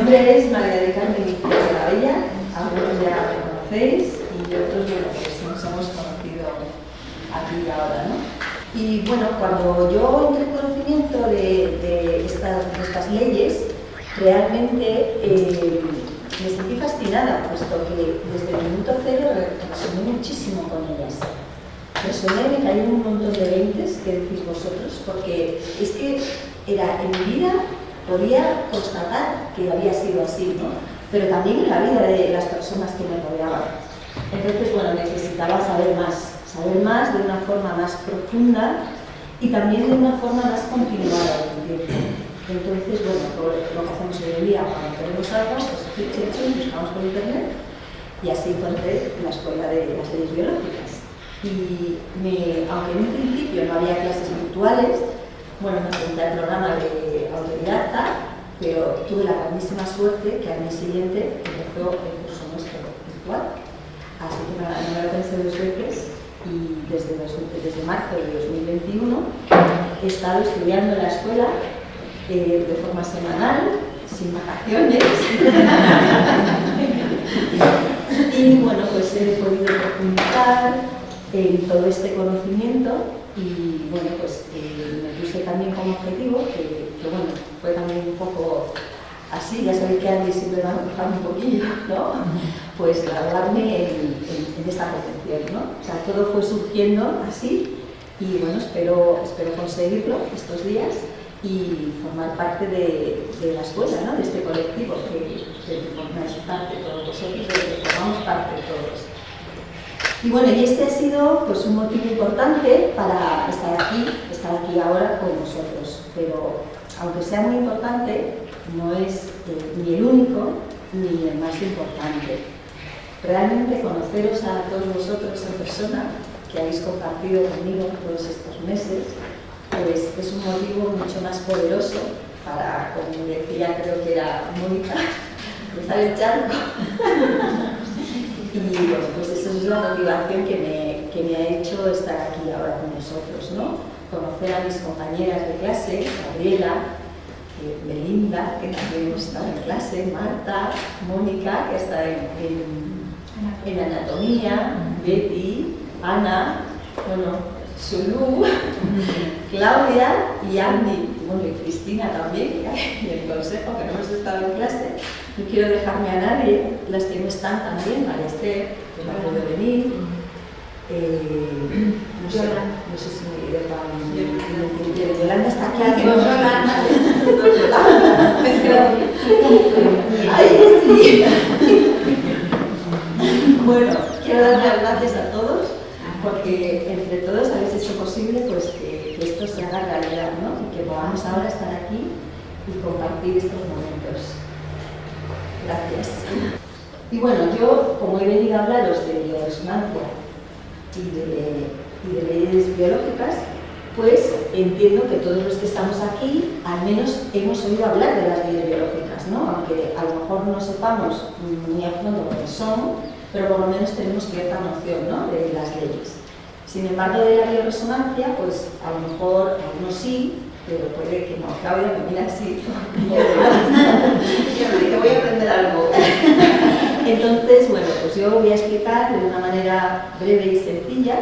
nombre es María del Carmen de la Bella, algunos ya me conocéis y otros, bueno, pues nos hemos conocido aquí y ahora, ¿no? Y bueno, cuando yo entré en conocimiento de estas leyes, realmente me sentí fascinada, puesto que desde el minuto cero resoné muchísimo con ellas. Resoné, me cayeron un montón de veintes, que decís vosotros, porque es que era en mi vida, podía constatar que había sido así, ¿no? Pero también en la vida de las personas que me rodeaban. Entonces, bueno, necesitaba saber más de una forma más profunda y también de una forma más continuada en el tiempo. Entonces, bueno, lo que hacemos hoy en día, cuando queremos algo, pues buscamos por internet y así encontré la escuela de las leyes biológicas. Y aunque en un principio no había clases virtuales, bueno, me apunté al programa de autodidacta, pero tuve la grandísima suerte que al mes siguiente empezó el curso nuestro virtual. Así que nada, no me lo pensé dos veces y desde marzo de 2021 he estado estudiando en la escuela de forma semanal, sin vacaciones. Y bueno, pues he podido profundizar en todo este conocimiento y bueno, pues me puse también como objetivo, que bueno, fue también un poco así, ya sabéis que Andy siempre va a empujar un poquillo, ¿no? Pues graduarme en esta profesión, ¿no? O sea, todo fue surgiendo así y bueno, espero conseguirlo estos días y formar parte de la escuela, ¿no? De este colectivo que formáis parte todos vosotros, que formamos parte todos. Y bueno, y este ha sido pues un motivo importante para estar aquí ahora con vosotros, pero aunque sea muy importante, no es ni el único ni el más importante. Realmente conoceros a todos vosotros en persona, que habéis compartido conmigo todos estos meses, pues es un motivo mucho más poderoso para, como decía, creo que era Mónica, cruzar el charco. Y bueno, pues esa es la motivación que me ha hecho estar aquí ahora con vosotros, ¿no? Conocer a mis compañeras de clase, Gabriela, Belinda, que también está en clase, Marta, Mónica, que está en anatomía, Betty, Ana, bueno, Sulu, Claudia y Andy, bueno, y Cristina también, y el consejo, que no hemos estado en clase. No quiero dejarme a nadie, las que no están también, María Esther, que no ha podido venir, no sé si me iré para Yolanda está aquí, no, Yolanda. Ay, sí. Bueno, quiero dar las gracias a todos, porque entre todos habéis hecho posible pues, que esto se haga realidad, ¿no? Y que podamos ahora estar aquí y compartir estos momentos. Gracias. Y bueno, yo, como he venido a hablaros de bioresonancia y de leyes biológicas, pues entiendo que todos los que estamos aquí al menos hemos oído hablar de las leyes biológicas, ¿no? Aunque a lo mejor no sepamos muy a fondo lo que son, pero por lo menos tenemos cierta noción, ¿no? De las leyes. Sin embargo, de la bioresonancia, pues a lo mejor algunos sí, pero puede que no. Claudia me mira así. Te voy a aprender algo. Entonces, bueno, pues yo voy a explicar de una manera breve y sencilla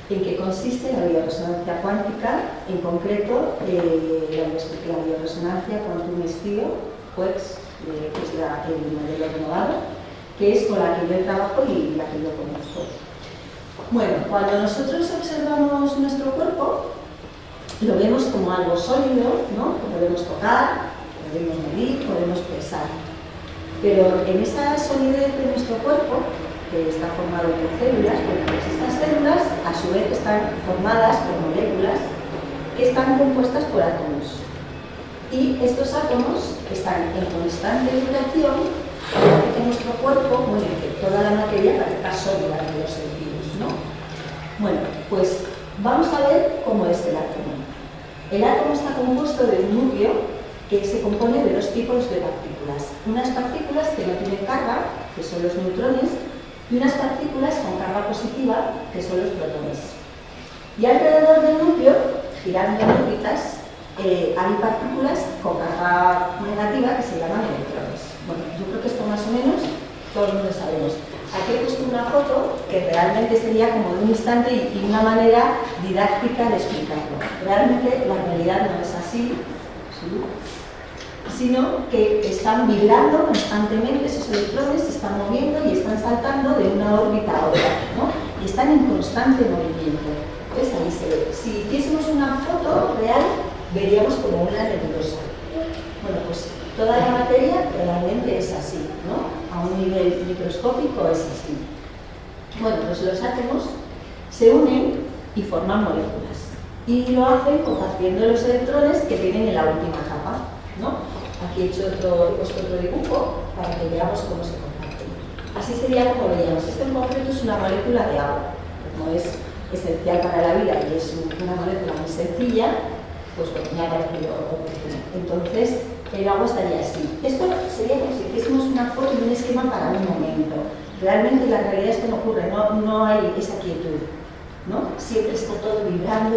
en qué consiste la bioresonancia cuántica, en concreto la bioresonancia quantum stio, pues, que es el modelo renovado, que es con la que yo trabajo y la que yo conozco. Bueno, cuando nosotros observamos nuestro cuerpo, lo vemos como algo sólido, ¿no? Que podemos tocar, podemos medir, podemos pesar. Pero en esa solidez de nuestro cuerpo, que está formado por células, pues estas células a su vez están formadas por moléculas que están compuestas por átomos. Y estos átomos están en constante vibración para que nuestro cuerpo, bueno, que toda la materia parezca sólida en los sentidos, ¿no? Bueno, pues vamos a ver cómo es el átomo. El átomo está compuesto de un núcleo que se compone de dos tipos de partículas. Unas partículas que no tienen carga, que son los neutrones, y unas partículas con carga positiva, que son los protones. Y alrededor del núcleo, girando en órbitas, hay partículas con carga negativa que se llaman electrones. Bueno, todo el mundo sabemos. Aquí he puesto una foto que realmente sería como de un instante y una manera didáctica de explicarlo. Realmente la realidad no es así, sino que están vibrando constantemente, esos electrones se están moviendo y están saltando de una órbita a otra, ¿no? Y están en constante movimiento. ¿Ves? Ahí se ve. Si hiciésemos una foto real, veríamos como una nebulosa. Bueno, pues toda la materia realmente es así, ¿no? A un nivel microscópico es así. Bueno, pues los átomos se unen y forman moléculas. Y lo hacen compartiendo los electrones que tienen en la última capa, ¿no? Aquí he puesto otro dibujo para que veamos cómo se comparten. Así sería como veíamos. Esto en concreto es una molécula de agua. Como es esencial para la vida y es una molécula muy sencilla, pues bueno, me ha parecido oportuno. Entonces, el agua estaría así. Esto sería como si hiciésemos una foto y un esquema para un momento. Realmente la realidad es que no ocurre, no hay esa quietud, ¿no? Siempre está todo vibrando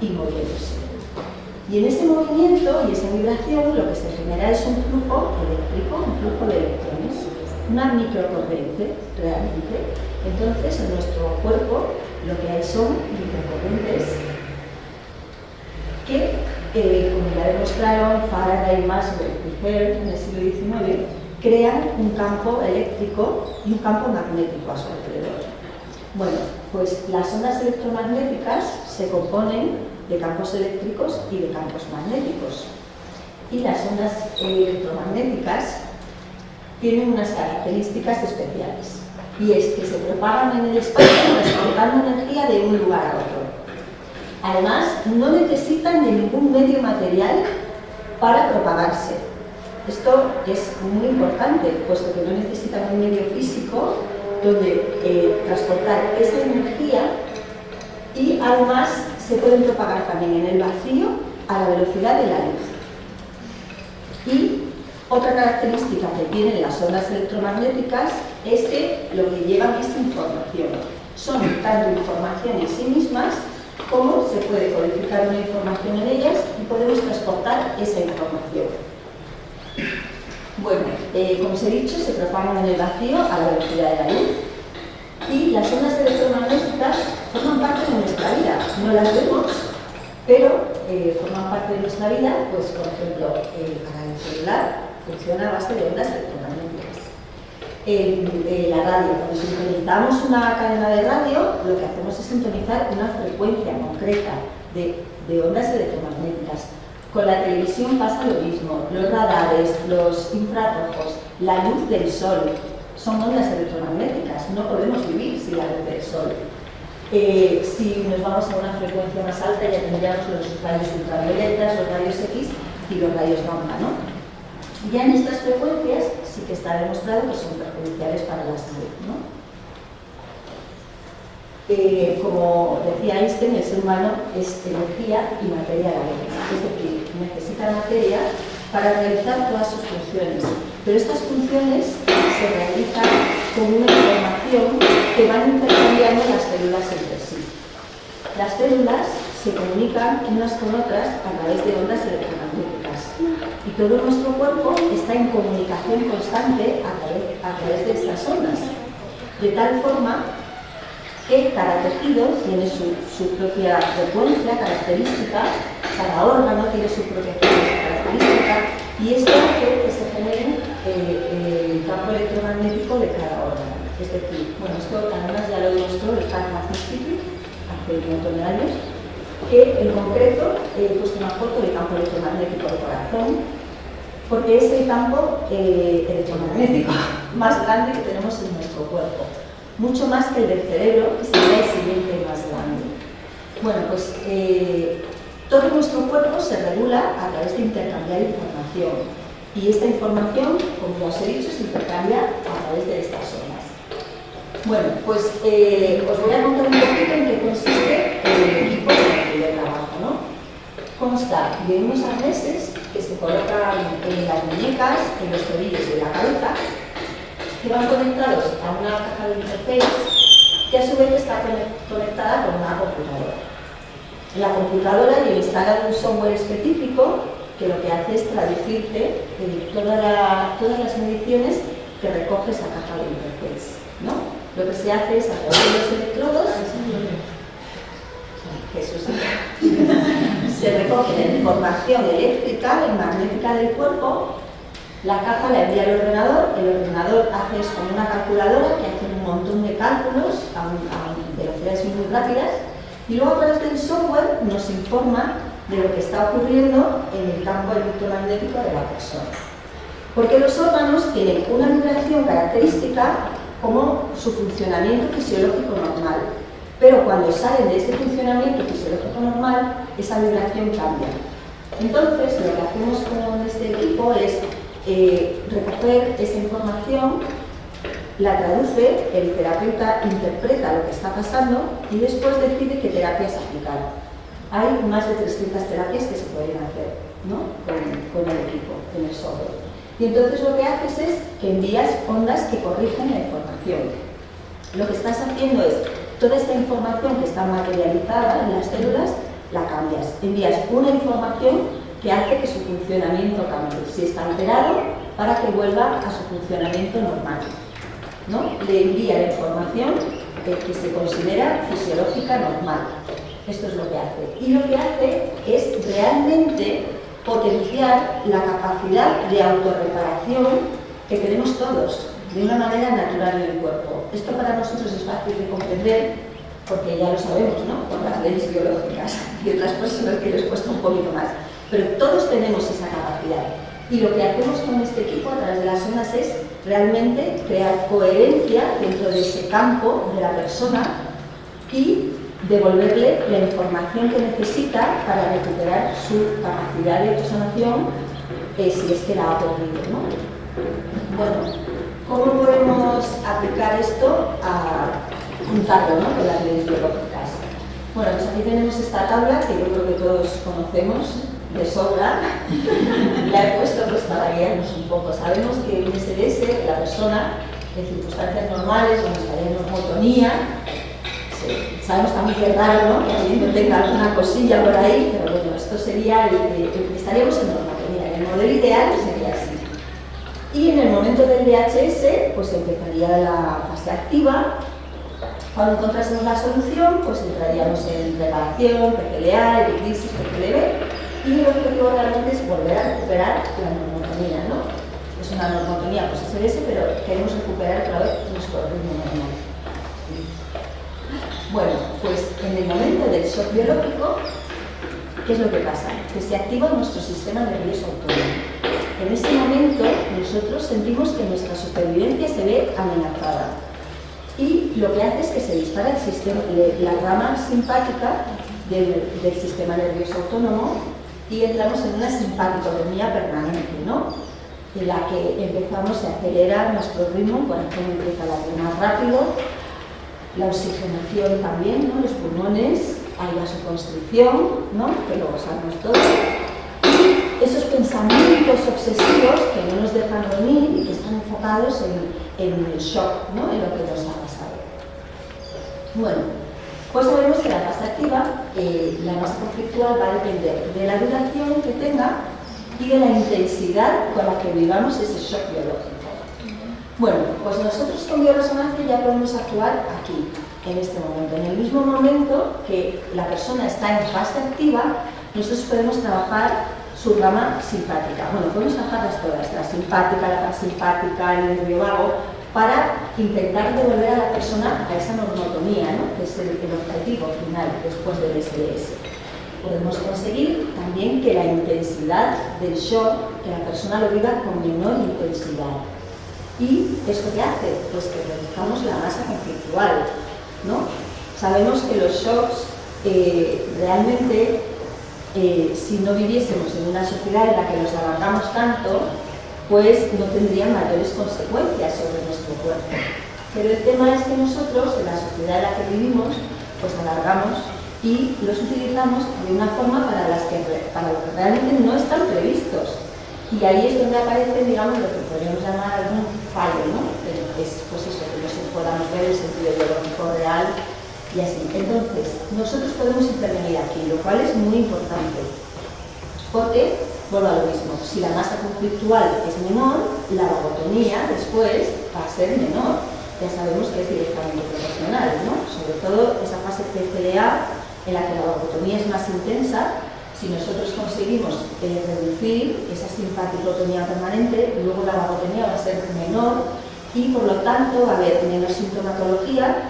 y moviéndose. Y en ese movimiento y esa vibración lo que se genera es un flujo eléctrico, un flujo de electrones, una microcorriente realmente. Entonces, en nuestro cuerpo lo que hay son microcorrientes que, como ya demostraron Faraday, Maxwell y Hertz en el siglo XIX, crean un campo eléctrico y un campo magnético a su alrededor. Bueno, pues las ondas electromagnéticas se componen de campos eléctricos y de campos magnéticos. Y las ondas electromagnéticas tienen unas características especiales. Y es que se propagan en el espacio transportando energía de un lugar a otro. Además, no necesitan de ningún medio material para propagarse. Esto es muy importante, puesto que no necesitan un medio físico donde transportar esa energía, y además se pueden propagar también en el vacío a la velocidad de la luz. Y otra característica que tienen las ondas electromagnéticas es que lo que llevan es información. Son tanto información en sí mismas como se puede codificar una información en ellas y podemos transportar esa información. Bueno, como os he dicho, se propagan en el vacío a la velocidad de la luz. Y las ondas electromagnéticas forman parte de nuestra vida. No las vemos, pero forman parte de nuestra vida. Pues, por ejemplo, para el celular funciona a base de ondas electromagnéticas. La radio, cuando sintonizamos una cadena de radio, lo que hacemos es sintonizar una frecuencia concreta de ondas electromagnéticas. Con la televisión pasa lo mismo. Los radares, los infrarrojos, la luz del sol, son ondas electromagnéticas, no podemos vivir sin la luz del sol. Si nos vamos a una frecuencia más alta ya tendríamos los rayos ultravioletas, los rayos X y los rayos gamma, ¿no? Ya en estas frecuencias sí que está demostrado que son perjudiciales para la salud, ¿no? Como decía Einstein, el ser humano es energía y materia a la vez, es decir, necesita materia para realizar todas sus funciones. Pero estas funciones se realizan con una información que van intercambiando las células entre sí. Las células se comunican unas con otras a través de ondas electromagnéticas. Y todo nuestro cuerpo está en comunicación constante a través de estas ondas. De tal forma que cada tejido tiene su propia frecuencia característica, cada órgano tiene su propia frecuencia característica, y esto hace que se genere el campo electromagnético de cada órgano. Es decir, bueno, esto además ya lo demostró el Carl Max Institute hace un montón de años, que en concreto he puesto una foto del campo electromagnético del corazón, porque es el campo electromagnético más grande que tenemos en nuestro cuerpo. Mucho más que el del cerebro, que sería el siguiente más grande. Bueno, pues todo nuestro cuerpo se regula a través de intercambiar información. Y esta información, como ya os he dicho, se intercambia a través de estas ondas. Bueno, pues os voy a contar un poquito en qué consiste el equipo de trabajo, ¿no? Consta de unos arneses que se colocan en las muñecas, en los tobillos y en la cabeza, que van conectados a una caja de interface que a su vez está conectada con una computadora. En la computadora yo instalan un software específico que lo que hace es traducirte todas las mediciones que recoge esa caja de interface, ¿no? Lo que se hace es a través de los electrodos, se recoge la información eléctrica y magnética del cuerpo, la caja la envía al ordenador, el ordenador hace es como una calculadora que hace un montón de cálculos a velocidades muy rápidas, y luego a través del software nos informa de lo que está ocurriendo en el campo electromagnético de la persona. Porque los órganos tienen una vibración característica como su funcionamiento fisiológico normal, pero cuando salen de ese funcionamiento fisiológico normal, esa vibración cambia. Entonces, lo que hacemos con este equipo es recoger esa información, la traduce, el terapeuta interpreta lo que está pasando y después decide qué terapias aplicar. Hay más de 300 terapias que se pueden hacer, ¿no? con el equipo, en el software. Y entonces lo que haces es que envías ondas que corrigen la información. Lo que estás haciendo es, toda esta información que está materializada en las células, la cambias. Envías una información que hace que su funcionamiento cambie. Si está alterado, para que vuelva a su funcionamiento normal, ¿no? Le envía la información que se considera fisiológica normal. Esto es lo que hace. Y lo que hace es realmente potenciar la capacidad de autorreparación que tenemos todos, de una manera natural en el cuerpo. Esto para nosotros es fácil de comprender, porque ya lo sabemos, ¿no? Por las leyes biológicas y otras personas que les cuesta un poquito más. Pero todos tenemos esa capacidad. Y lo que hacemos con este equipo a través de las ondas es realmente crear coherencia dentro de ese campo de la persona y devolverle la información que necesita para recuperar su capacidad de autosanación, si es que la ha perdido, ¿no? Bueno, ¿cómo podemos aplicar esto a juntarlo, ¿no? Con las leyes biológicas? Bueno, pues aquí tenemos esta tabla que yo creo que todos conocemos de sobra. La he puesto pues para guiarnos un poco. Sabemos que un SDS, la persona, en circunstancias normales, donde estaría en normotonía, sabemos también que es raro, ¿no? Que alguien no tenga alguna cosilla por ahí, pero bueno, esto sería estaríamos en normotonía. En el modelo ideal sería así. Y en el momento del DHS, pues empezaría la fase activa. Cuando encontrásemos la solución, pues entraríamos en reparación, PCLA, epiclisis, PCLB, y el objetivo realmente es volver a recuperar la normotonía, ¿no? Es una normotonía pues SDS, pero queremos recuperar otra vez nuestro ritmo normal. Bueno, pues en el momento del shock biológico, ¿qué es lo que pasa? Que se activa nuestro sistema nervioso autónomo. En ese momento nosotros sentimos que nuestra supervivencia se ve amenazada. Y lo que hace es que se dispara el sistema, la rama simpática del sistema nervioso autónomo y entramos en una simpaticotonía permanente, ¿no? En la que empezamos a acelerar nuestro ritmo, el corazón empieza a latir más rápido, la oxigenación también, ¿no? Los pulmones, hay vasoconstricción, ¿no? Que lo sabemos todos. Y esos pensamientos obsesivos que no nos dejan dormir y que están enfocados en el shock, ¿no? En lo que nos ha pasado. Bueno, pues sabemos que la fase activa, la masa conflictual va a depender de la duración que tenga y de la intensidad con la que vivamos ese shock biológico. Bueno, pues nosotros con bioresonancia ya podemos actuar aquí, en este momento. En el mismo momento que la persona está en fase activa, nosotros podemos trabajar su rama simpática. Bueno, podemos trabajarlas todas, la simpática, la parasimpática, el nervio vago, para intentar devolver a la persona a esa normotonía, ¿no? Que es el objetivo final después del SDS. Podemos conseguir también que la intensidad del shock, que la persona lo viva con menor intensidad. ¿Y esto qué hace? Pues que reduzcamos la masa conflictual, ¿no? Sabemos que los shocks realmente, si no viviésemos en una sociedad en la que nos alargamos tanto, pues no tendrían mayores consecuencias sobre nuestro cuerpo. Pero el tema es que nosotros, en la sociedad en la que vivimos, pues alargamos y los utilizamos de una forma para lo que realmente no están previstos. Y ahí es donde aparece, digamos, lo que podríamos llamar algún fallo, ¿no? Es pues eso, que no se podamos ver el sentido biológico real y así. Entonces, nosotros podemos intervenir aquí, lo cual es muy importante. Porque, vuelvo a lo mismo, si la masa conflictual es menor, la vagotonía después va a ser menor. Ya sabemos que es directamente proporcional, ¿no? Sobre todo esa fase PCDA en la que la vagotonía es más intensa. Si nosotros conseguimos reducir esa simpaticotonía permanente, luego la vagotonía va a ser menor y por lo tanto va a haber menos sintomatología,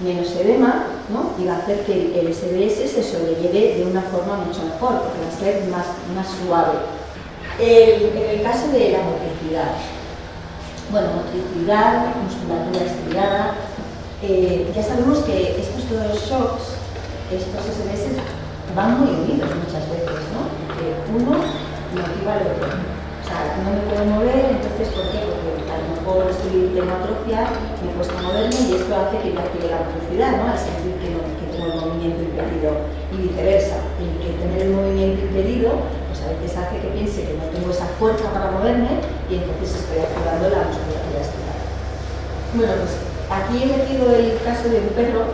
menos edema, ¿no? Y va a hacer que el SBS se sobrelleve de una forma mucho mejor, porque va a ser más suave. En el caso de la motricidad, bueno, motricidad, musculatura estirada, ya sabemos que estos dos shocks, estos SBS, van muy unidos muchas veces, ¿no? Porque uno motiva al otro. O sea, no me puedo mover, entonces, ¿por qué? Porque a lo mejor tengo atrofia, me cuesta moverme y esto hace que yo active la motricidad, ¿no? Al sentir que tengo el movimiento impedido y viceversa. El que tener el movimiento impedido, pues a veces hace que piense que no tengo esa fuerza para moverme y entonces estoy activando la musculatura estirada. Bueno, pues aquí he metido el caso de un perro,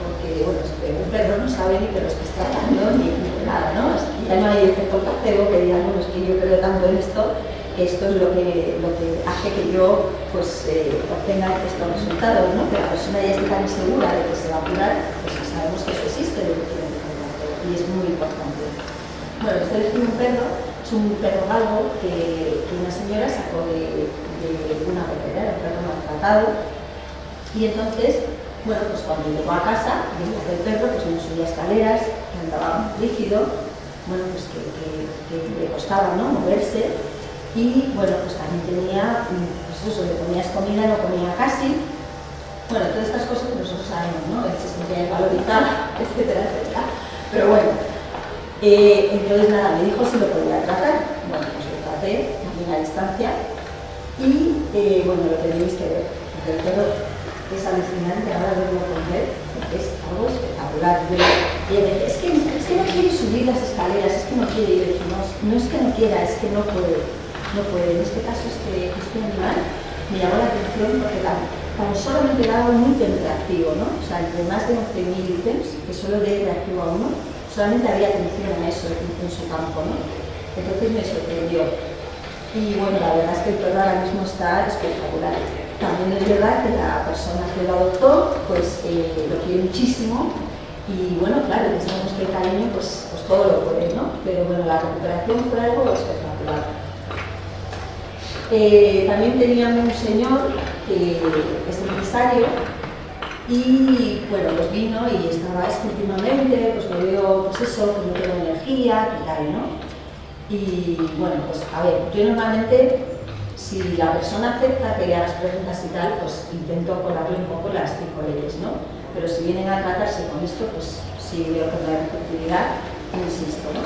porque bueno, un perro no sabe ni que los está dando ni nada, ¿no? Ya no hay efecto placebo que digan, bueno, es que yo creo tanto en esto es lo que hace que yo pues obtenga estos resultados, ¿no? Que la persona ya esté tan segura de que se va a curar, pues sabemos que eso existe, lo que tiene que hacer, y es muy importante. Bueno, este es un perro galgo que una señora sacó de una pecera, un perro maltratado, y entonces, bueno, pues cuando llegó a casa, vimos que el perro pues no subía escaleras, que andaba muy rígido, bueno, pues que le costaba, ¿no?, moverse, y bueno, pues también tenía, pues eso, le ponías comida, no comía casi, bueno, todas estas cosas que nosotros sabemos, ¿no?, el sistema de valor vital, etcétera, etcétera, pero bueno, entonces nada, me dijo si lo podía tratar, bueno, pues lo traté también a distancia, y bueno, lo tenéis que ver, porque el perro es alucinante ahora verlo comer, porque es algo espectacular. Y es que no quiere subir las escaleras, es que no quiere ir, no es que no quiera, es que no puede. En este caso, este animal me llamó la atención porque tan solamente daba un ítem reactivo, ¿no? O sea, entre más de 11.000 ítems, que solo de reactivo a uno, solamente había atención a eso en su campo, ¿no? Entonces me sorprendió. Y bueno, la verdad es que el perro ahora mismo está espectacular. También es verdad que la persona que lo adoptó pues lo quiere muchísimo y bueno, claro, pensamos que el cariño pues todo lo puede, ¿no? Pero bueno, la recuperación fue algo espectacular. También teníamos un señor que es empresario y bueno, pues vino y estaba últimamente, pues me veo pues eso, que no tengo energía, que tal, ¿no? Y bueno, pues a ver, yo normalmente si la persona acepta que le hagas preguntas y tal, pues intento colarle un poco las 5 leyes, ¿no? Pero si vienen a tratarse con esto, pues sí veo que no hay receptividad, insisto, ¿no?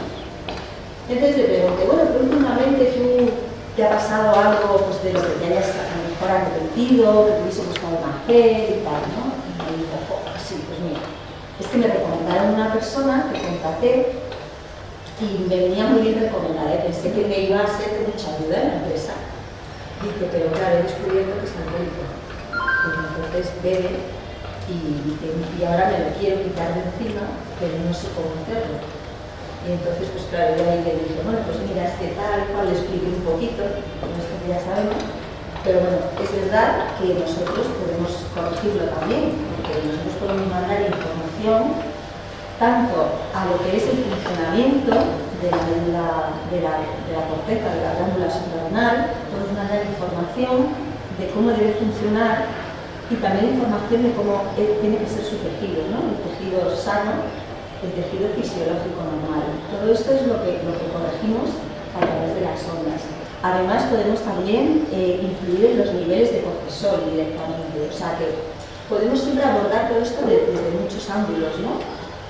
Entonces le pregunté, bueno, pero últimamente tú te ha pasado algo pues, de lo que te hayas a lo mejor arrepentido, que te hubiese gustado más hacer y tal, ¿no? Y me dijo, sí, pues mira, es que me recomendaron una persona que contraté y me venía muy bien recomendada, pensé que me iba a ser de mucha ayuda en la empresa. Dice, pero claro, he descubierto que está alcohólico. Pues entonces bebe y ahora me lo quiero quitar de encima, pero no sé cómo hacerlo. Y entonces, pues claro, yo ahí le dije, bueno, pues mira, es que tal cual, le expliqué un poquito, con esto que ya sabemos, pero bueno, es verdad que nosotros podemos corregirlo también, porque nosotros podemos mandar información tanto a lo que es el funcionamiento de la corteza, de la glándula suprarrenal, podemos mandar información de cómo debe funcionar y también información de cómo tiene que ser su tejido, ¿no? El tejido sano, el tejido fisiológico normal. Todo esto es lo que corregimos a través de las ondas. Además, podemos también influir en los niveles de cortisol directamente, o sea que podemos siempre abordar todo esto desde muchos ángulos, ¿no?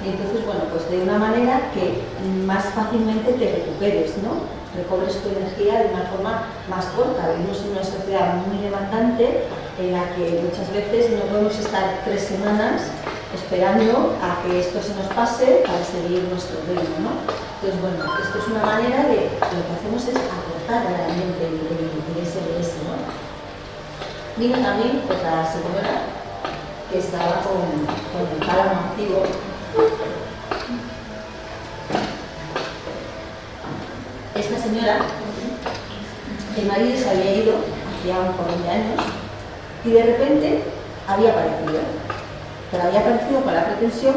Y entonces, bueno, pues de una manera que más fácilmente te recuperes, ¿no? Recobres tu energía de una forma más corta. Vivimos en una sociedad muy demandante en la que muchas veces no podemos estar 3 semanas esperando a que esto se nos pase para seguir nuestro ritmo, ¿no? Entonces, bueno, esto es una manera de, lo que hacemos es acortar realmente el SBS, ¿no? Vino también otra señora que estaba con el tálamo activo. Esta señora el marido se había ido hacía un par de años y de repente había aparecido, pero había aparecido con la pretensión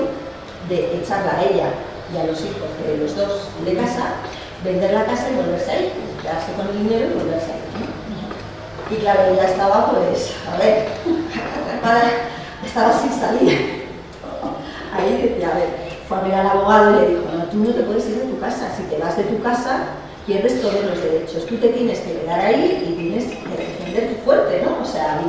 de echarla a ella y a los hijos de los dos de casa, vender la casa y volverse ahí, quedarse con el dinero y volverse ahí, ¿no? Y claro, ella estaba, pues, a ver, atrapada, estaba sin salir. Ahí decía, a ver, fue a ver al abogado y le dijo, no, tú no te puedes ir de tu casa, si te vas de tu casa pierdes todos los derechos, tú te tienes que quedar ahí y tienes que defender tu fuerte, ¿no? O sea,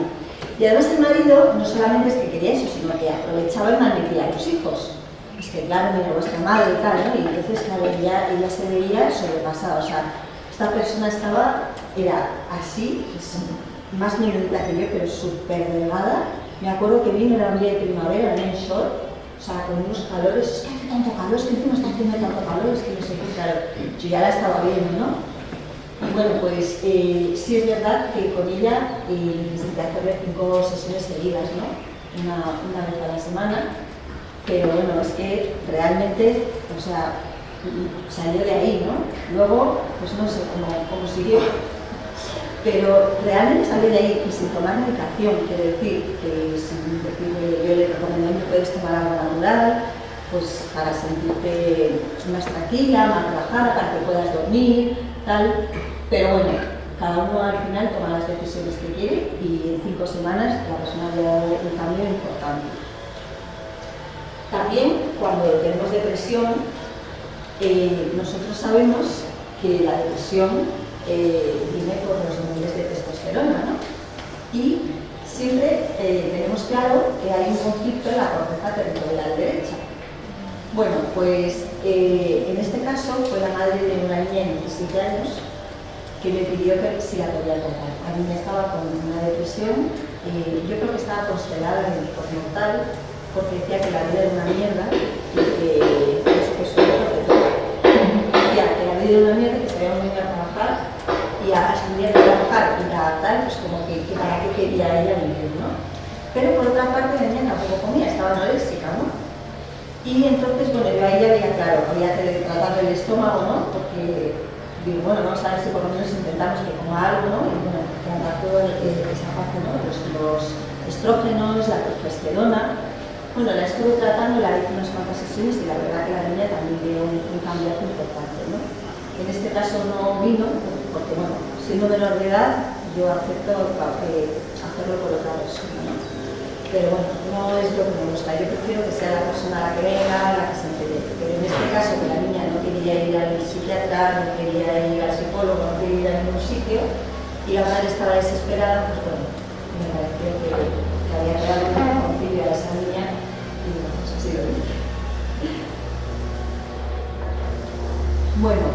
y además el marido no solamente es que quería eso, sino que aprovechaba y malmetía a los hijos. Es que claro, mira, vuestra madre y tal, ¿no? Y entonces, claro, ella se veía sobrepasada, o sea, esta persona era así, más menudita que yo, pero súper delgada. Me acuerdo que vino, era un día de primavera, venía en short, o sea, con unos calores, es que hace tanto calor, es que encima está haciendo tanto calor, es que no sé qué, claro, yo ya la estaba viendo, ¿no? Y bueno, pues sí es verdad que con ella necesité hacerle 5 sesiones seguidas, ¿no? Una vez a la semana, pero bueno, es que realmente, o sea, salió de ahí, ¿no? Luego, pues no sé cómo siguió, pero realmente salió de ahí y sin tomar medicación, quiero decir, que sin decirle, yo le recomiendo que puedes tomar algo natural, pues para sentirte más tranquila, más relajada, para que puedas dormir, tal, pero bueno, cada uno al final toma las decisiones que quiere y en 5 semanas la persona ha dado un cambio importante. También cuando tenemos depresión, nosotros sabemos que la depresión viene por los niveles de testosterona, ¿no? Y siempre tenemos claro que hay un conflicto en la corteza territorial derecha. Bueno, pues en este caso fue la madre de una niña de 17 años que me pidió que si la podía tratar. La niña estaba con una depresión, yo creo que estaba constelada en el mortal, porque decía que la vida era una mierda y que eso era lo que todo. Decía que la vida era una mierda, que se había venido a trabajar y a estudiar a trabajar y a tal, pues como que para qué quería ella vivir, ¿no? Pero por otra parte la niña tampoco comía, estaba anoréxica, ¿no? Y entonces, bueno, yo a ella veía, claro, había que tratarle el estómago, ¿no? Porque digo, bueno, vamos a ver si por lo menos intentamos que coma algo, ¿no? Y bueno, tratar toda esa parte, ¿no? Los estrógenos, la progesterona. Bueno, la estuve tratando, la hice unas cuantas sesiones y la verdad que la niña también dio un cambio importante, ¿no? En este caso no vino, porque bueno, siendo menor de edad, yo acepto hacerlo por otra persona, ¿no? Pero bueno, no es lo que me gusta, yo prefiero que sea la persona la que venga, la que se entere. Pero en este caso, que la niña no quería ir al psiquiatra, no quería ir al psicólogo, no quería ir a ningún sitio, y la madre estaba desesperada, pues bueno, me pareció que había que darle un concilio a esa niña, y bueno, pues así lo hice. Bueno,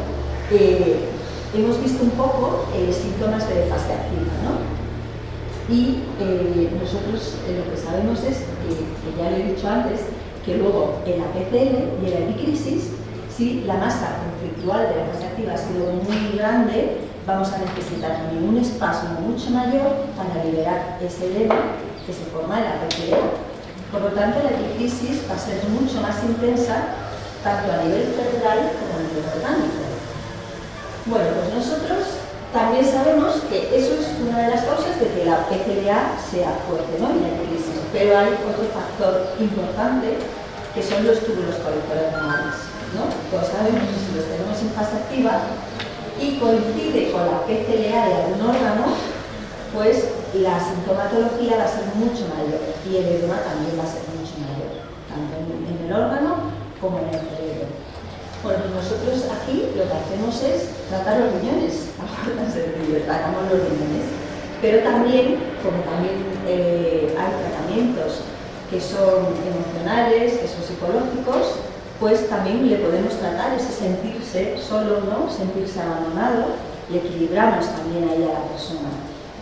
hemos visto un poco síntomas de fase activa, ¿no? Y nosotros lo que sabemos es que ya lo he dicho antes, que luego en la PCL y en la epicrisis, si la masa conflictual de la fase activa ha sido muy grande, vamos a necesitar también un espasmo mucho mayor para liberar ese edema que se forma en la PCL. Por lo tanto, la epicrisis va a ser mucho más intensa tanto a nivel cerebral como a nivel orgánico. Bueno, pues nosotros también sabemos que eso es una de las causas de que la PCLA sea fuerte, ¿no? Y la crisis. Pero hay otro factor importante que son los túbulos colectores renales, ¿no? Todos sabemos que si los tenemos en fase activa y coincide con la PCLA de algún órgano, pues la sintomatología va a ser mucho mayor y el edema también va a ser mucho mayor, tanto en el órgano como en el cerebro. Bueno, nosotros aquí lo que hacemos es tratar los riñones, tratamos los riñones, pero también, como también hay tratamientos que son emocionales, que son psicológicos, pues también le podemos tratar ese sentirse solo, ¿no? Sentirse abandonado, y equilibramos también ahí a la persona.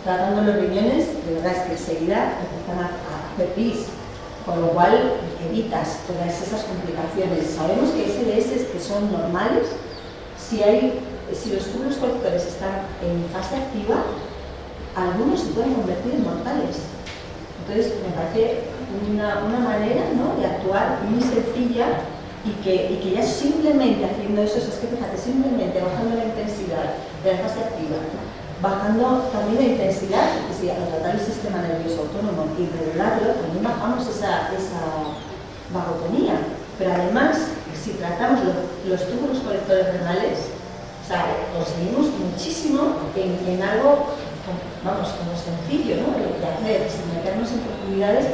Tratando los riñones, de verdad es que enseguida empiezan a hacer pis, con lo cual evitas todas esas complicaciones. Sabemos que SDS que son normales, si los túbulos colectores están en fase activa, algunos se pueden convertir en mortales. Entonces me parece una manera, ¿no?, de actuar muy sencilla y que ya simplemente haciendo eso, es que fíjate, simplemente bajando la intensidad de la fase activa bajando también la intensidad, porque si al tratar el sistema nervioso autónomo y regularlo, también bajamos esa vagotonía. Pero además, si tratamos los túbulos colectores renales, o sea, conseguimos muchísimo en algo, vamos, como sencillo, ¿no? De hacer, sin meternos en profundidades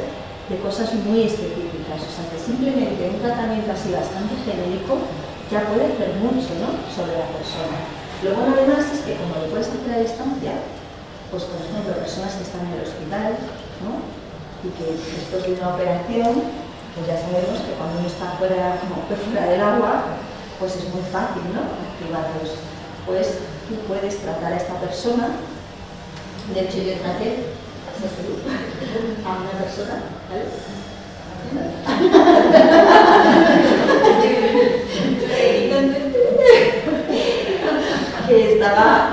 de cosas muy específicas. O sea, que simplemente un tratamiento así bastante genérico ya puede hacer mucho, ¿no?, sobre la persona. Lo bueno además es que como lo puedes hacer a distancia, pues por ejemplo, personas que están en el hospital, ¿no?, y que después de una operación, pues ya sabemos que cuando uno está fuera, como fuera del agua, pues es muy fácil, ¿no?, activarlos. Pues tú puedes tratar a esta persona. De hecho, yo traté a una persona, ¿vale? que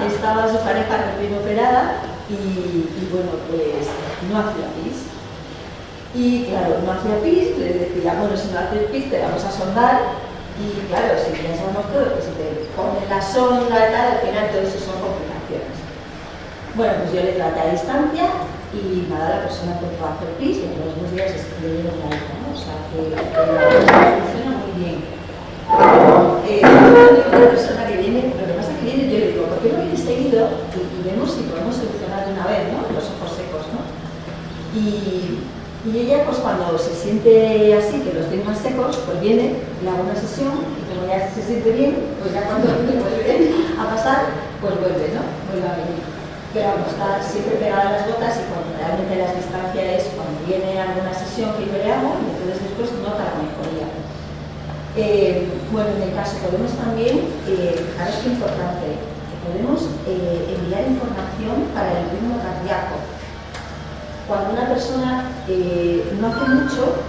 estaba su pareja recién operada y bueno, pues no hacía pis. Y claro, no hacía pis, le decía, bueno, si no haces pis te vamos a sondar. Y claro, si pensamos todo, que si te ponen la sonda y tal, al final todo eso son complicaciones. Bueno, pues yo le traté a distancia y nada, la persona empezó a hacer pis y en los 2 días le dieron la alta, ¿no? O sea, que la cosa funciona muy bien. Una persona que viene, lo que pasa es que viene, yo le digo, ¿por qué no vienes seguido? Y vemos si podemos solucionar de una vez, ¿no?, los ojos secos, ¿no? Y ella, pues cuando se siente así, que los tiene más secos, pues viene, le hago una sesión y como ya se siente bien, pues ya cuando le vuelve a pasar, pues vuelve, ¿no?, vuelve a venir. Pero vamos, está siempre pegada a las gotas y cuando realmente la distancia es cuando viene alguna sesión que yo le hago y entonces después nota la mejoría. Bueno, en el caso podemos también, fijaros qué importante, que podemos enviar información para el ritmo cardíaco. Cuando una persona, no hace mucho,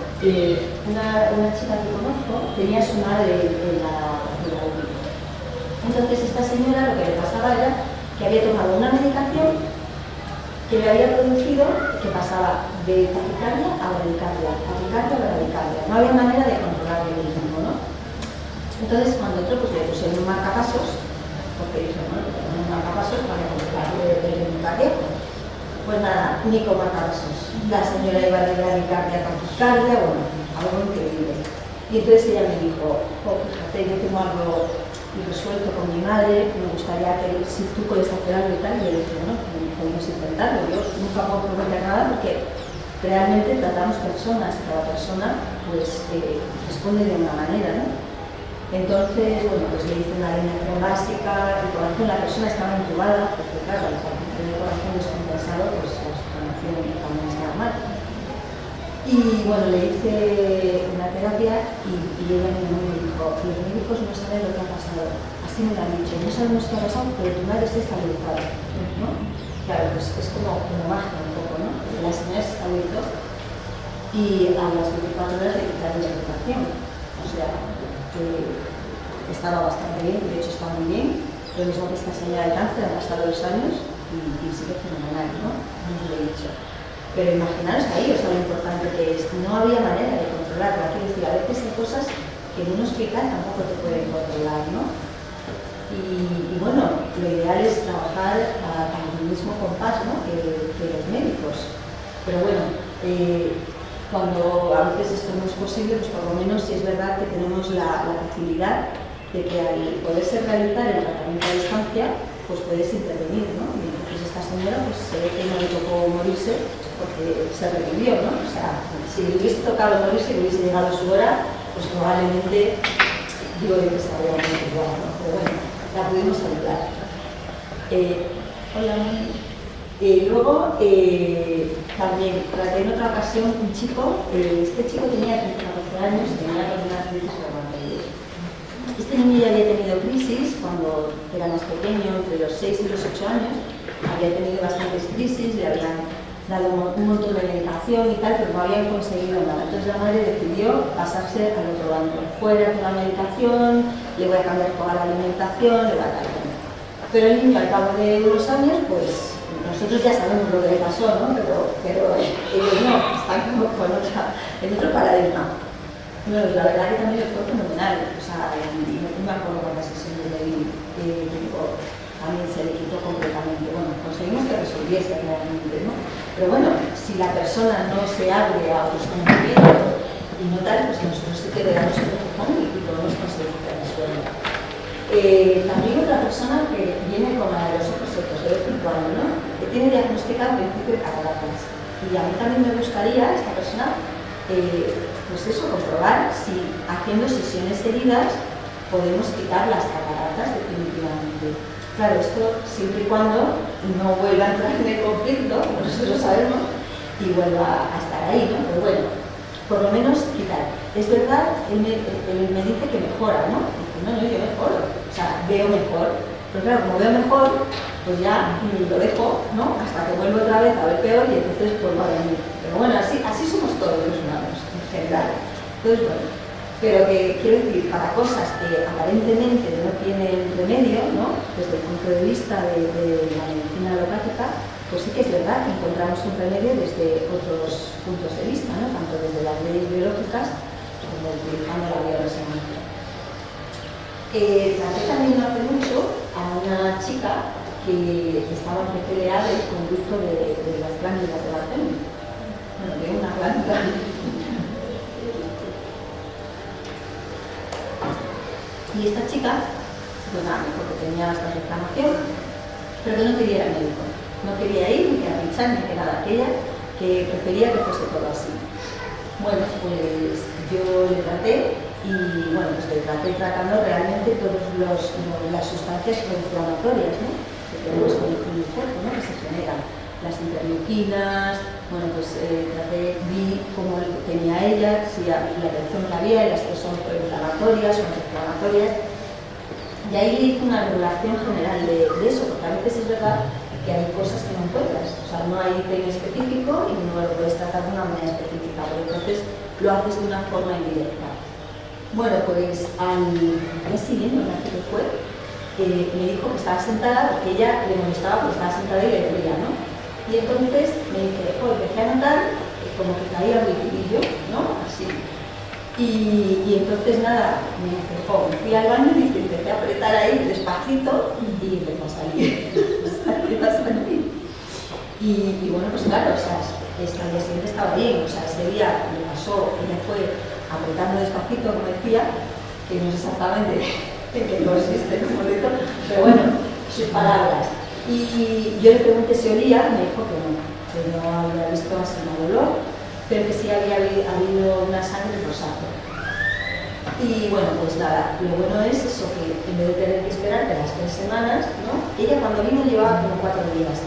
una chica que conozco tenía a su madre en la UBI. Entonces esta señora lo que le pasaba era que había tomado una medicación que le había producido que pasaba de taquicardia a bradicardia, taquicardia a bradicardia. No había manera de controlar el ritmo, ¿no? Entonces, cuando otro, pues le pusieron un marcapasos, porque dije, bueno, un marcapasos para controlar el ritmo cardíaco. Pues nada, ni con marcapasos. La señora iba de bradicardia a taquicardia, bueno, algo increíble. Y entonces ella me dijo, oh, fíjate, yo tengo algo resuelto con mi madre, me gustaría que si tú puedes hacer algo y tal, y yo le dije, bueno, podemos intentarlo. Yo nunca puedo prometer nada porque realmente tratamos personas, cada persona pues responde de una manera, ¿no? Entonces, bueno, pues le hice una alineación básica, el corazón, la persona estaba intubada, porque claro, al tener el corazón descompensado, pues la oxigenación también estaba mal. Y bueno, le hice una terapia y ella me dijo, los médicos no saben lo que ha pasado. Así me lo han dicho, no sabemos qué ha pasado, pero tu madre está estabilizada, ¿no? Claro, pues es como magia un poco, ¿no? La señora se estabilizó y a las 24 horas de quitarle la medicación. O sea, estaba bastante bien, de hecho está muy bien. Lo mismo que esta señora de cáncer, han pasado 2 años y sigue fenomenal, ¿no? No lo he dicho. Pero imaginaros ahí, o sea, lo importante que es, no había manera de controlarla. Quiero decir, a veces hay cosas que en un hospital tampoco te pueden controlar, ¿no? Y bueno, lo ideal es trabajar al mismo compás, ¿no?, que los médicos. Pero bueno, cuando a veces esto no es posible, pues por lo menos sí es verdad que tenemos la facilidad de que al poderse realizar el tratamiento a distancia, pues puedes intervenir, ¿no? Y entonces esta señora, pues se ve que no le tocó morirse porque se revivió, ¿no? O sea, si le hubiese tocado morirse y hubiese llegado su hora, pues probablemente, digo yo que se habría muerto igual, ¿no? Pero bueno, la pudimos ayudar. Hola, luego, también traté en otra ocasión un chico, este chico tenía 14 años y tenía una crisis reumatoide. Este niño ya había tenido crisis cuando era más pequeño, entre los 6 y los 8 años, había tenido bastantes crisis, le habían dado un montón de medicación y tal, pero no habían conseguido nada. Entonces la madre decidió pasarse al otro bando. Fuera toda la medicación, le voy a cambiar toda la alimentación, le voy a dar. Pero el niño al cabo de unos años, pues nosotros ya sabemos lo que le pasó, ¿no? Pero ellos no, están como en otro paradigma. Bueno, la verdad que también le fue fenomenal. O sea, no me acuerdo cuántas sesiones le di, también se le quitó completamente. Bueno, conseguimos que resolviese realmente, ¿no? Pero bueno, si la persona no se abre a otros conocimientos y no tal, pues nosotros sí que le damos un empujón y podemos conseguir que resuelva. También otra persona que viene con la de los ojos secos de vez en cuando, ¿no? Que tiene diagnosticado el principio de cataratas. Y a mí también me gustaría, esta persona, pues eso, comprobar si haciendo sesiones seguidas podemos quitar las cataratas definitivamente. Claro, esto siempre y cuando no vuelva a entrar en el conflicto, como nosotros sabemos, y vuelva a estar ahí, ¿no? Pero bueno, por lo menos quitar. Es verdad, él me dice que mejora, ¿no? Dice, no, yo mejoro, o sea, veo mejor. Pero claro, como veo mejor, pues ya lo dejo, ¿no? Hasta que vuelvo otra vez a ver peor y entonces vuelvo a venir. Pero bueno, así somos todos los humanos, en general. Entonces, bueno, pero que quiero decir, para cosas que aparentemente no tienen remedio, ¿no? Desde el punto de vista de la medicina alopática, pues sí que es verdad que encontramos un remedio desde otros puntos de vista, ¿no? Tanto desde las leyes biológicas como utilizando la bioresonancia. Traté también no hace mucho a una chica que estaba en PCLA del conducto de las glándulas de la pelvis. Bueno, de una glándula. Y esta chica, pues nada, porque tenía esta inflamación, pero que no quería ir al médico. No quería ir, ni quería pinchar, ni que nada. Aquella que prefería que fuese todo así. Bueno, pues yo le traté y bueno, pues le traté tratando realmente todas las sustancias inflamatorias, ¿no? Que tenemos en el cuerpo, ¿no? Que se generan. Las interleuquinas, bueno, pues vi cómo tenía ella, si la reacción que había, las que son proinflamatorias o antiinflamatorias. Y ahí le hice una regulación general de eso, porque a veces es verdad que hay cosas que no encuentras. O sea, no hay tema específico y no lo puedes tratar de una manera específica, pero entonces lo haces de una forma indirecta. Bueno, pues al día siguiente, me parece que fue, me dijo que estaba sentada porque ella le molestaba porque estaba sentada y le dolía, ¿no? Y entonces me dice, empecé a notar como que caía el liquidillo, ¿no? Así. Y entonces nada, me dice, me fui al baño y empecé a apretar ahí despacito y empezó a salir. Y bueno, pues claro, o sea, al día siguiente estaba bien, o sea, ese día me pasó, ella fue apretando despacito, como decía, que no sé exactamente en qué consiste el boleto, pero bueno, sus palabras. Y yo le pregunté si olía, me dijo que no había visto así un dolor, pero que sí había habido una sangre rosácea. Y bueno, pues nada, lo bueno es eso, que en vez de tener que esperar de las 3 semanas, ¿no? Ella cuando vino llevaba como 4 días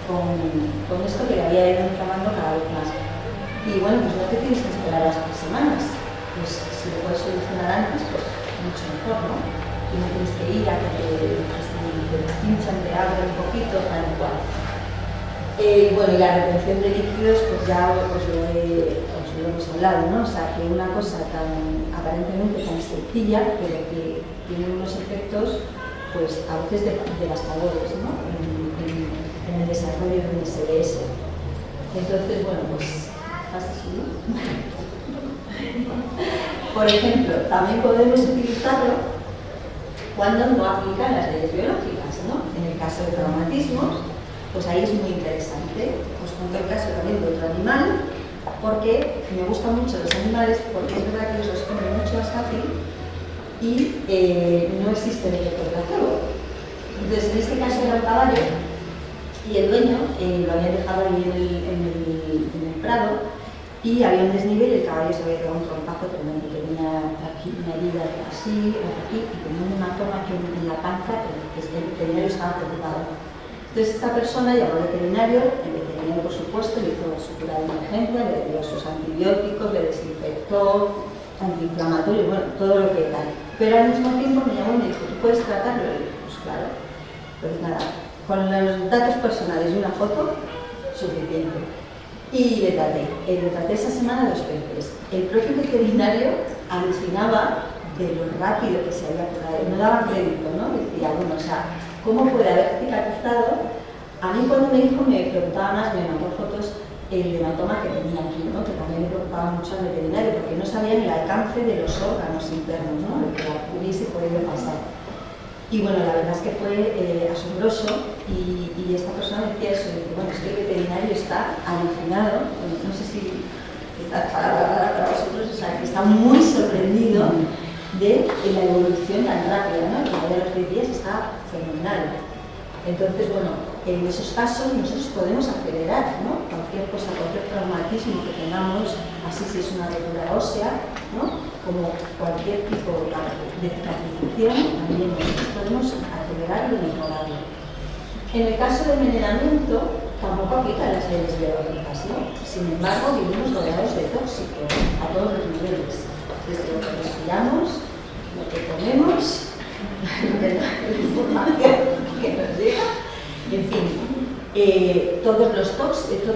con esto que le había ido inflamando cada vez más. Y bueno, pues no te tienes que esperar las 3 semanas, pues si lo puedes solucionar antes, pues mucho mejor, ¿no? Y no tienes que ir a que te pinchan, te abren un poquito, tal y cual. Bueno, y la retención de líquidos, pues ya os lo hemos hablado, ¿no? O sea, que una cosa aparentemente tan sencilla, pero que tiene unos efectos, pues a veces devastadores, ¿no? En el desarrollo de un SBS. Entonces, bueno, pues, pasa así, ¿no? Por ejemplo, también podemos utilizarlo cuando no aplican las leyes biológicas, ¿no? En el caso de traumatismos, pues ahí es muy interesante. Os cuento el caso también de otro animal, porque me gustan mucho los animales, porque es verdad que ellos los comen mucho más fácil y no existe el efecto placebo. Entonces, en este caso era un caballo y el dueño lo había dejado ahí en el prado y había un desnivel y el caballo se había pegado un trompazo tremendo. Tenía aquí una herida así, aquí, y tenía un hematoma aquí en la panza, que el veterinario estaba preocupado. Entonces esta persona llamó al veterinario, el veterinario por supuesto le hizo su cura de emergencia, le dio sus antibióticos, le desinfectó, antiinflamatorio, bueno, todo lo que tal. Pero al mismo tiempo me llamó y me dijo, ¿tú puedes tratarlo? Y yo, pues claro. Pues nada, con los datos personales y una foto, suficiente. Y le traté esa semana 2 veces. El propio veterinario alucinaba de lo rápido que se había curado, no daba crédito, ¿no? Decía, bueno, o sea, ¿cómo puede haber cicatrizado? A mí cuando me dijo me preocupaba más, me mandó fotos el hematoma que tenía aquí, ¿no? Que también me preocupaba mucho al veterinario, porque no sabía ni el alcance de los órganos internos, ¿no? Lo que hubiese podido pasar. Y bueno, la verdad es que fue asombroso y esta persona me decía eso, dice, bueno, es que el veterinario está alucinado, no sé si está para vosotros, o sea, que está muy sorprendido de la evolución tan rápida, ¿no? Que de los 10 días está fenomenal. Entonces, bueno, en esos casos nosotros podemos acelerar, ¿no? Cualquier cosa, cualquier traumatismo que tengamos, así si es una rotura ósea, ¿no? Como cualquier tipo de cicatrización, también nosotros podemos acelerarlo y mejorarlo. En el caso del envenenamiento, tampoco aplican las leyes biológicas, ¿no? Sin embargo, vivimos rodeados de tóxicos a todos los niveles, desde lo que respiramos, lo que comemos, la información que nos llega, en fin,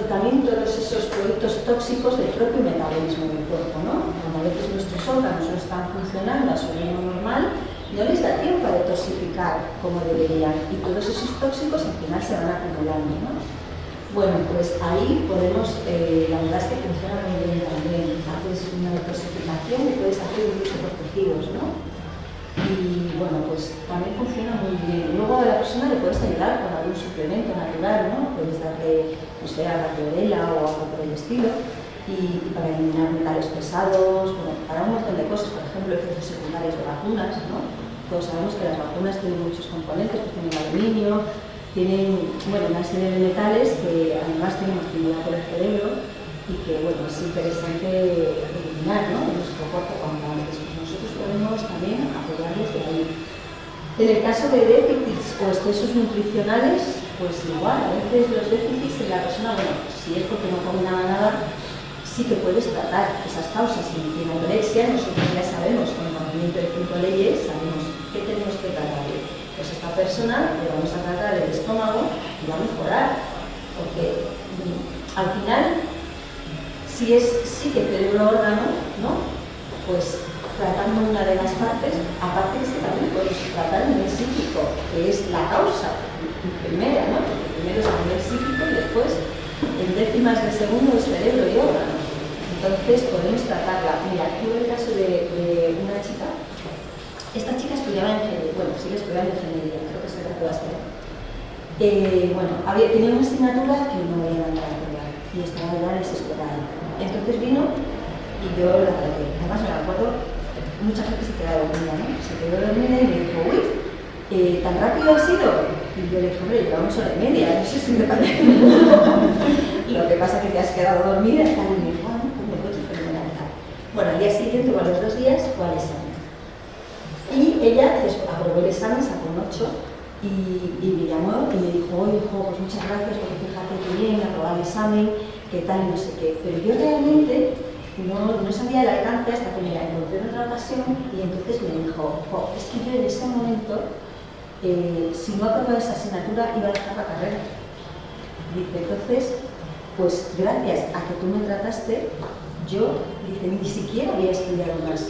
también todos esos productos tóxicos del propio metabolismo del cuerpo, ¿no? Como a veces nuestros órganos no están funcionando a su ritmo normal, no les da tiempo a detoxificar como deberían y todos esos tóxicos al final se van acumulando, ¿no? Bueno, pues ahí podemos, la verdad es que funciona muy bien también. Haces una detoxificación y puedes hacer usos protectivos, ¿no? Y bueno, pues también funciona muy bien. Luego a la persona le puedes ayudar con algún suplemento natural, ¿no? Puedes darle, no sé, a la clorela o algo por el estilo, y para eliminar metales pesados, bueno, para un montón de cosas, por ejemplo, efectos secundarios de vacunas, ¿no? Todos sabemos que las vacunas tienen muchos componentes, pues tienen aluminio, tienen, bueno, una serie de metales que además tienen actividad por el cerebro y que, bueno, es interesante eliminar, ¿no? En nuestro cuerpo cuanto antes. Nosotros podemos también apoyarles de ahí. En el caso de déficits o excesos nutricionales, pues igual, a veces los déficits en la persona, bueno, si es porque no come nada, sí que puedes tratar esas causas. Si tiene anorexia, nosotros ya sabemos, con el conocimiento de 5 leyes, sabemos qué tenemos que tratar. Pues a esta persona le vamos a tratar el estómago y va a mejorar, porque al final, sí que el cerebro órgano, ¿no? Pues tratando una de las partes, aparte que también podemos tratar a nivel psíquico, que es la causa primera, ¿no? Porque primero es a nivel psíquico y después en décimas de segundo es cerebro y órgano. Entonces podemos tratarla. Mira, tuve el caso de una chica. Esta chica estudiaba ingeniería, bueno, sigue estudiando ingeniería, creo que se graduó este año. Bueno, tenía una asignatura que no había nada que estudiar y estaba ya desesperada. Entonces vino y yo la traté. Además me acuerdo, muchas veces se quedaba dormida, ¿no? Se quedó dormida y me dijo, uy, ¿tan rápido ha sido? Y yo le dije, hombre, llevamos hora y media, no sé si me parece. Lo que pasa es que te has quedado dormida y tal, y me dijo, pues me puedes fenomenal. Bueno, al día siguiente, o a los 2 días, fue al examen. Y ella aprobó el examen, sacó un 8 y me llamó y me dijo, oye, hijo, pues muchas gracias porque fíjate que bien, aprobó el examen, qué tal, no sé qué. Pero yo realmente no sabía el alcance hasta que me la encontré en otra ocasión y entonces me dijo, es que yo en ese momento, si no aprobaba esa asignatura, iba a dejar la carrera. Dice, entonces, pues gracias a que tú me trataste, yo, dice, ni siquiera había estudiado más.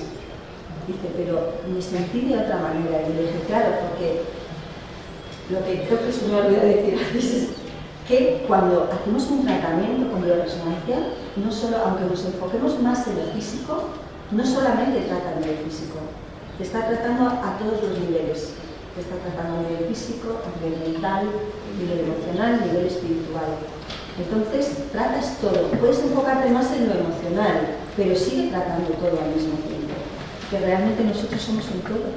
Dice, pero me sentí de otra manera. Y le dije, claro, porque lo que creo que se me olvidó decir antes es que cuando hacemos un tratamiento con bioresonancia, no solo, aunque nos enfoquemos más en lo físico, no solamente trata a nivel físico, te está tratando a todos los niveles. Te está tratando a nivel físico, a nivel mental, a nivel emocional, a nivel espiritual. Entonces, tratas todo. Puedes enfocarte más en lo emocional, pero sigue tratando todo al mismo tiempo. Que realmente nosotros somos un todo,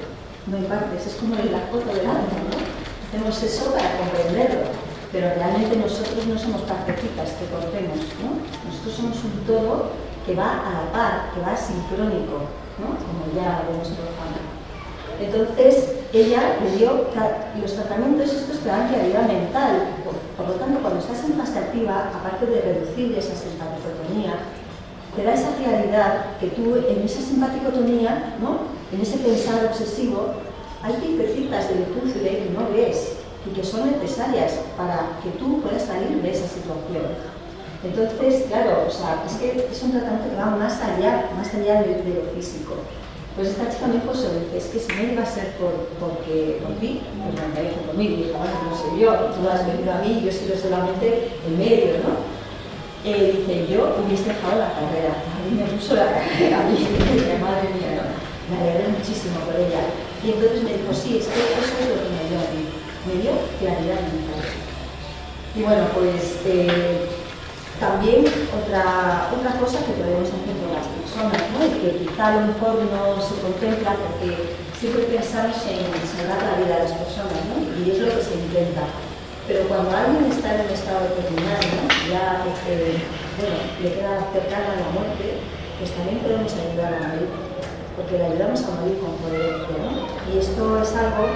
no en partes. Es como la foto del árbol, ¿no? Hacemos eso para comprenderlo, pero realmente nosotros no somos partecitas que cortemos, ¿no? Nosotros somos un todo que va a la par, que va sincrónico, ¿no? Como ya vemos trabajando. Entonces, ella le dio los tratamientos estos que dan claridad mental. Por lo tanto, cuando estás en fase activa, aparte de reducir esa simpaticotonía, te da esa claridad que tú en esa simpaticotonía, ¿no? En ese pensar obsesivo, hay piececitas de luz que no ves y que son necesarias para que tú puedas salir de esa situación. Entonces, claro, o sea, es que es un tratamiento que va más allá de lo físico. Pues esta chica me dijo eso, dice, es que si no iba a ser por ti, pues me parece por mí. Y dije, bueno, no sé yo, tú has venido a mí, yo he sido solamente el medio, ¿no? Dice, yo hubiese dejado la carrera. A mí me puso la carrera, a mí, dije, madre mía, ¿no? Me alegré muchísimo por ella. Y entonces me dijo, sí, es que eso es lo que me dio a mí, me dio claridad mental. Y bueno, pues también otra cosa que podemos hacer con las personas, ¿no? Y que quizá a lo mejor no se contempla porque siempre pensamos en salvar la vida de las personas, ¿no? Y es lo que se intenta. Pero cuando alguien está en un estado terminal, ¿no? Ya bueno, le queda cercana a la muerte, pues también podemos ayudar a morir, porque le ayudamos a morir con coherencia, ¿no? Y esto es algo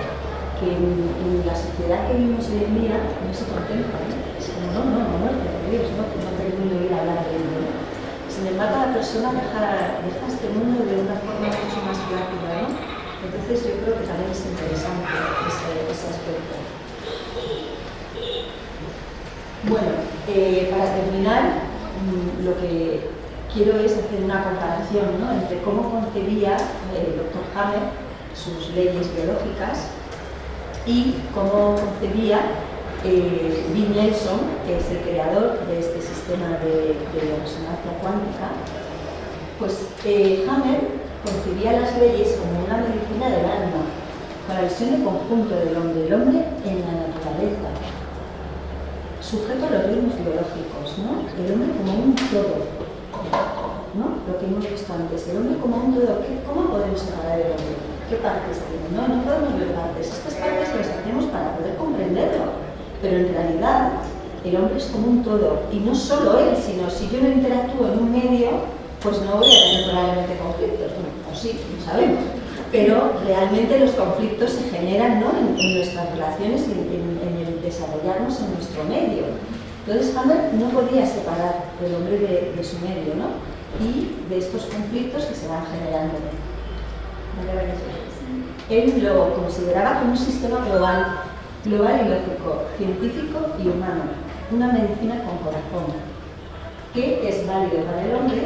que en la sociedad que vivimos hoy en día no se contempla, ¿no? Es como, no muerte, por Dios, no todo el mundo ir a hablar de ello, ¿no? Sin embargo, la persona deja este mundo de una forma mucho más plácida, ¿no? Entonces yo creo que también es interesante ese aspecto. Bueno, para terminar, lo que quiero es hacer una comparación, ¿no? Entre cómo concebía el Dr. Hammer sus leyes biológicas y cómo concebía Bill Nelson, que es el creador de este sistema de resonancia cuántica. Pues Hammer concebía las leyes como una medicina del alma, con la visión de conjunto del hombre en la naturaleza, sujeto a los ritmos biológicos, ¿no? El hombre como un todo, ¿no? Lo que hemos visto antes, el hombre como un todo. ¿Cómo podemos separar el hombre? ¿Qué partes tiene? No podemos ver partes. Estas partes las hacemos para poder comprenderlo, pero en realidad el hombre es como un todo, y no solo él, sino si yo no interactúo en un medio, pues no voy a tener probablemente conflictos. Bueno, o sí, no sabemos, pero realmente los conflictos se generan, ¿no? en nuestras relaciones, en el desarrollarnos en nuestro medio. Entonces Hammer no podía separar el hombre de su medio, ¿no? Y de estos conflictos que se van generando. Él lo consideraba como un sistema global y lógico, científico y humano, una medicina con corazón, que es válido para el hombre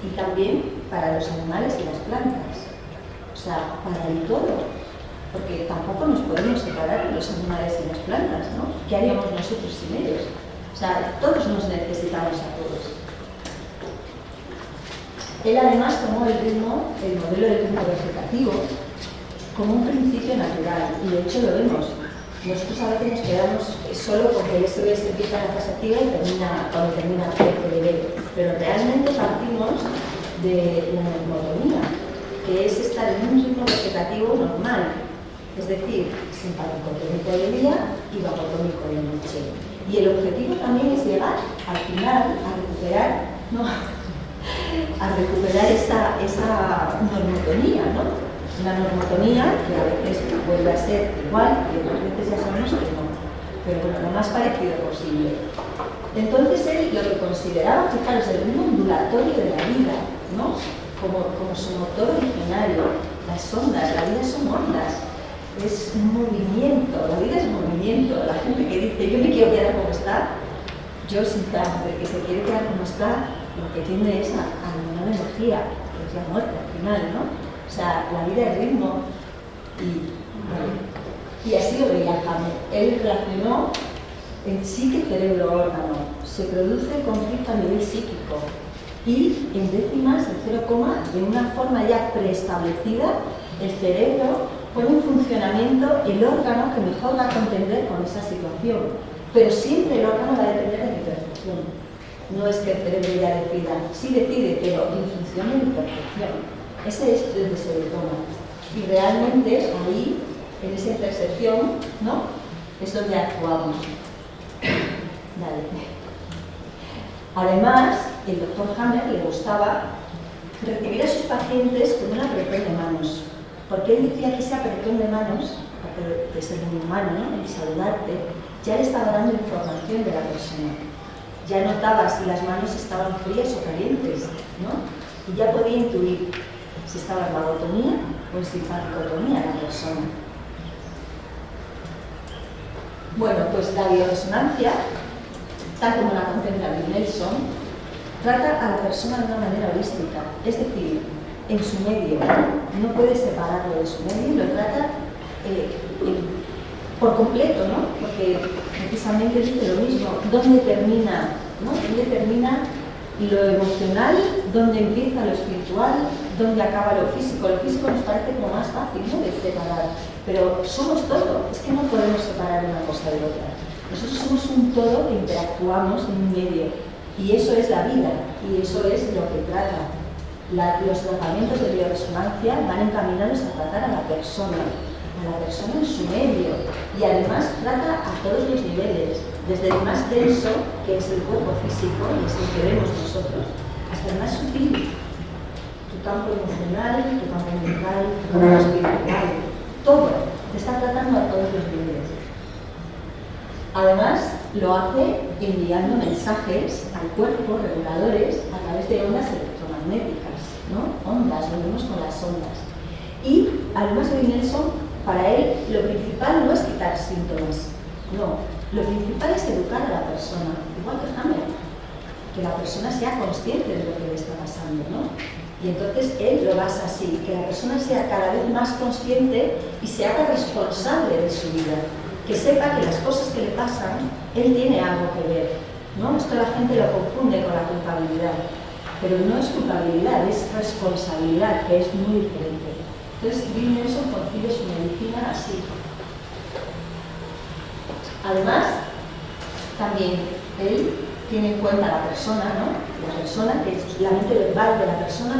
y también para los animales y las plantas. O sea, para el todo, porque tampoco nos podemos separar de los animales y las plantas, ¿no? ¿Qué haríamos nosotros sin ellos? O sea, todos nos necesitamos a todos. Él además tomó el modelo del ritmo vegetativo, como un principio natural, y de hecho lo vemos. Nosotros a veces nos quedamos solo porque el SOS empieza en la fase activa y termina cuando termina el PDB, pero realmente partimos de la neumotonía, que es estar en un ritmo vegetativo normal, es decir, simpaticotónico de día y vagotónico de noche. Y el objetivo también es llegar al final a recuperar, ¿no? a recuperar esa normotonía, ¿no? Una normotonía que a veces vuelve a ser igual y otras veces ya sabemos que no, pero bueno, lo más parecido posible. Entonces él lo que consideraba, fijaros, el ritmo ondulatorio de la vida, ¿no? Como su motor originario, las ondas, la vida son ondas, es un movimiento, la vida es movimiento. La gente que dice, yo me quiero quedar como está, yo sinceramente, el que se quiere quedar como está, lo que tiene es a la energía, que es la muerte al final, ¿no? O sea, la vida es ritmo y así lo veía Hammer. Él relacionó en psique, cerebro, órgano. Se produce el conflicto a nivel psíquico y en décimas de 0, de una forma ya preestablecida, el cerebro pone en funcionamiento el órgano que mejor va a contender con esa situación. Pero siempre el órgano va a depender de mi percepción. No es que el cerebro ya decida, sí decide, pero en función de mi percepción. Ese es donde se detona. Y realmente ahí, en esa intersección, ¿no? Es donde actuamos. Dale. Además, el doctor Hammer le gustaba recibir a sus pacientes con un apretón de manos. Porque él decía que ese apretón de manos, aparte de ser un humano, ¿no? Y saludarte, ya le estaba dando información de la persona. Ya notaba si las manos estaban frías o calientes, ¿no? Y ya podía intuir si estaba en vagotonía o en simpaticotonía la persona. Bueno, pues la bioresonancia, tal como la contempla Bill Nelson, trata a la persona de una manera holística, es decir, en su medio, no puede separarlo de su medio y lo trata por completo, ¿no? Porque precisamente dice lo mismo, ¿dónde termina, ¿no? ¿Dónde termina lo emocional? ¿Dónde empieza lo espiritual? dónde acaba lo físico. Lo físico nos parece como más fácil, ¿no?, de separar, pero somos todo, es que no podemos separar una cosa de otra. Nosotros somos un todo que interactuamos en un medio, y eso es la vida, y eso es lo que trata. Los tratamientos de bioresonancia van encaminados a tratar a la persona en su medio, y además trata a todos los niveles, desde el más denso, que es el cuerpo físico, y es el que vemos nosotros, hasta el más sutil, tu campo emocional, tu campo mental, tu campo espiritual, todo, te está tratando a todos los niveles. Además, lo hace enviando mensajes al cuerpo, reguladores, a través de ondas electromagnéticas, ¿no? Ondas, lo vemos con las ondas. Y además de Nelson, para él lo principal no es quitar síntomas, no. Lo principal es educar a la persona, igual que Hammer, que la persona sea consciente de lo que le está pasando, ¿no? Y entonces él lo basa así, que la persona sea cada vez más consciente y se haga responsable de su vida, que sepa que las cosas que le pasan, él tiene algo que ver, ¿no? Esto la gente lo confunde con la culpabilidad, pero no es culpabilidad, es responsabilidad, que es muy diferente. Entonces, Bill Nelson concibe su medicina así. Además, también él tiene en cuenta a la persona, ¿no? La persona, que es la mente verbal de la persona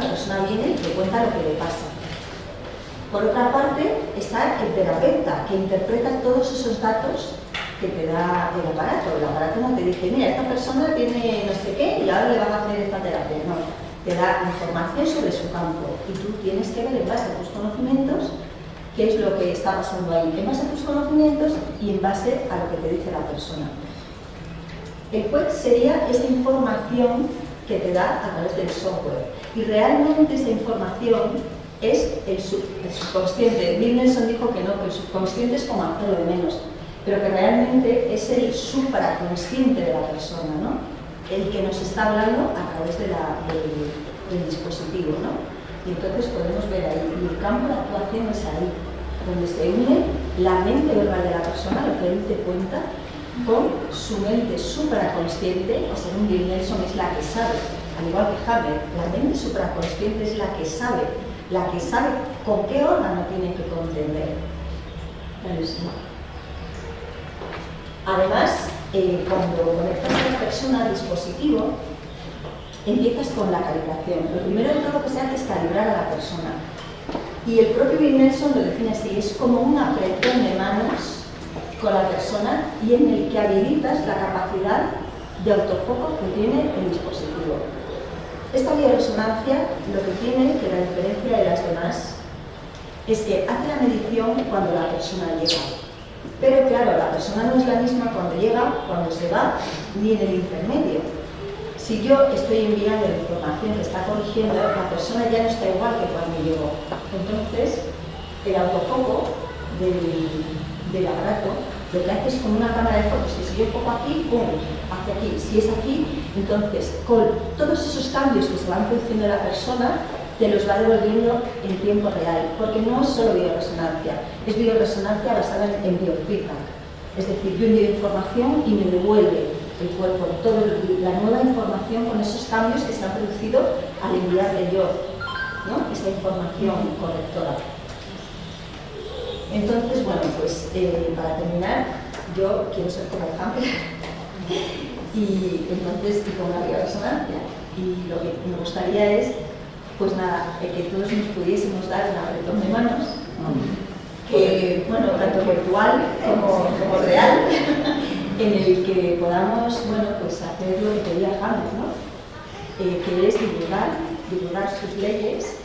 viene y te cuenta lo que le pasa. Por otra parte, está el terapeuta, que interpreta todos esos datos que te da el aparato. El aparato no te dice, mira, esta persona tiene no sé qué y ahora le van a hacer esta terapia. No, te da información sobre su campo y tú tienes que ver en base a tus conocimientos qué es lo que está pasando ahí, en base a tus conocimientos y en base a lo que te dice la persona. El PUEC sería esta información que te da a través del software, y realmente esa información es el subconsciente. Bill Nelson dijo que no, que el subconsciente es como hacerlo de menos, pero que realmente es el supraconsciente de la persona, ¿no? El que nos está hablando a través de del dispositivo, ¿no? Y entonces podemos ver ahí, y el campo de actuación es ahí, donde se une la mente verbal de la persona, lo que él te cuenta, con su mente supraconsciente, que según Bill Nelson es la que sabe, al igual que Hammer, la mente supraconsciente es la que sabe con qué órgano tiene que contender. Además, cuando conectas a la persona al dispositivo, empiezas con la calibración. Lo primero de todo que se hace es calibrar a la persona. Y el propio Bill Nelson lo define así, es como una apretón de manos con la persona y en el que habilitas la capacidad de autofoco que tiene el dispositivo. Esta bioresonancia lo que tiene, que la diferencia de las demás, es que hace la medición cuando la persona llega. Pero claro, la persona no es la misma cuando llega, cuando se va, ni en el intermedio. Si yo estoy enviando la información que está corrigiendo, la persona ya no está igual que cuando llegó. Entonces, el autofoco del aparato lo que hace es como una cámara de fotos, que si yo enfoco aquí, ¡pum!, hacia aquí. Si es aquí, entonces con todos esos cambios que se van produciendo en la persona, te los va devolviendo en tiempo real, porque no es solo bioresonancia, es bioresonancia basada en biofeedback. Es decir, yo envío información y me devuelve el cuerpo toda la nueva información con esos cambios que se han producido al enviarle yo, ¿no?, esa información correctora. Entonces, bueno, pues para terminar, yo quiero ser como Hammer y entonces con la bioresonancia, y lo que me gustaría es, pues nada, que todos nos pudiésemos dar un apretón de manos, que, bueno, tanto virtual como real, en el que podamos, bueno, pues hacer lo que pedía Hammer, ¿no? Que es divulgar sus leyes.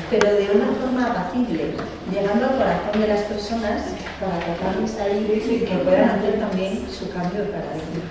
Pero de una forma apacible, llegando al corazón de las personas para tratarles ahí y que puedan hacer también su cambio de paradigma.